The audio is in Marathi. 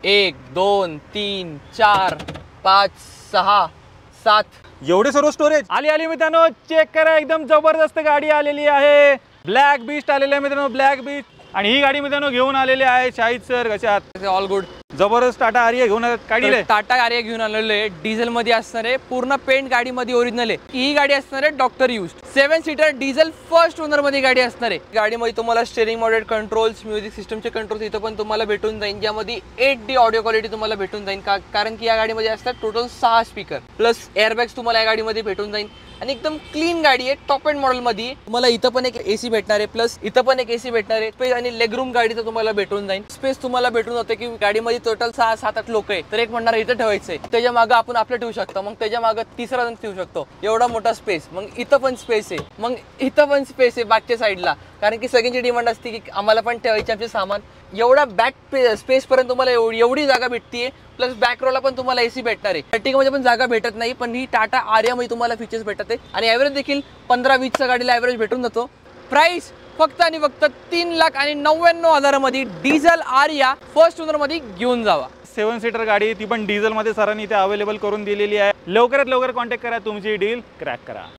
1 2 3 4 5 6 7 एवढे सर्व स्टोरेज आली मित्रांनो, चेक करा, एकदम जबरदस्त गाडी आलेली आहे। ब्लॅक बीस्ट आलेली आहे मित्रांनो, ब्लॅक बीस्ट। आणि ही गाडी मित्रांनो घेऊन आलेली आहे शाहिद सर, कशा आहात? All good. जबरदस्त टाटा आरिया घेऊन गाडीले, टाटा आरिया घेऊन आलेलो आहे, डिझेल मध्ये असणार आहे, पूर्ण पेंट गाडी मध्ये ओरिजिनल आहे। ही गाडी असणार आहे doctor used 7 seater diesel first owner मध्ये गाडी असणार आहे। गाडीमध्ये तुम्हाला स्टीअरिंग मॉडेल कंट्रोल्स, म्युझिक सिस्टमचे कंट्रोल्स इथं पण तुम्हाला भेटून जाईल, ज्यामध्ये 8D ऑडिओ क्वालिटी तुम्हाला भेटून जाईल, कारण की या गाडीमध्ये असतात टोटल 6 स्पीकर प्लस एअरबॅग्स तुम्हाला या गाडीमध्ये भेटून जाईल। आणि एकदम क्लीन गाडी आहे, टॉप एंड मॉडेल मध्ये। तुम्हाला इथं पण एक एसी भेटणार आहे, प्लस इथं पण एक एसी भेटणार आहे। स्पेस आणि लेग रूम गाडीचं तुम्हाला भेटून जाईल। स्पेस तुम्हाला भेटून जाते की गाडीमध्ये टोटल 6-7-8 लोक आहे, तर एक म्हणणार इथं ठेवायचंय, त्याच्या मागे आपण आपलं ठेवू शकतो, मग त्याच्या मागे तिसरा जण ठेवू शकतो, एवढा मोठा स्पेस। मग इथं पण स्पेस आहे, मग इथं पण स्पेस आहे बाकच्या साईडला, कारण की सगळ्यांची डिमांड असते की आम्हाला पण ठेवायचे आमचे सामान। एवढा बॅक स्पेस पर्यंत तुम्हाला एवढी जागा भेटते, प्लस बॅक रोला पण तुम्हाला एसी भेटणार आहे। अर्टिगामध्ये पण जागा भेटत नाही, पण ही टाटा आरियामध्ये तुम्हाला फीचर्स भेटत आहे। आणि ॲव्हरेज देखील 15-20च्या गाडीला ॲव्हरेज भेटून जातो। प्राइस फक्त आणि फक्त 3,99,000 मध्ये डिझेल आरिया फर्स्ट ओनर मध्ये घेऊन जावा। 7 सीटर गाडी, ती पण डिझेल मध्ये सरांनी इथे अवेलेबल करून दिलेली आहे। लवकरात लवकर कॉन्टॅक्ट करा, तुमची डील क्रॅक करा।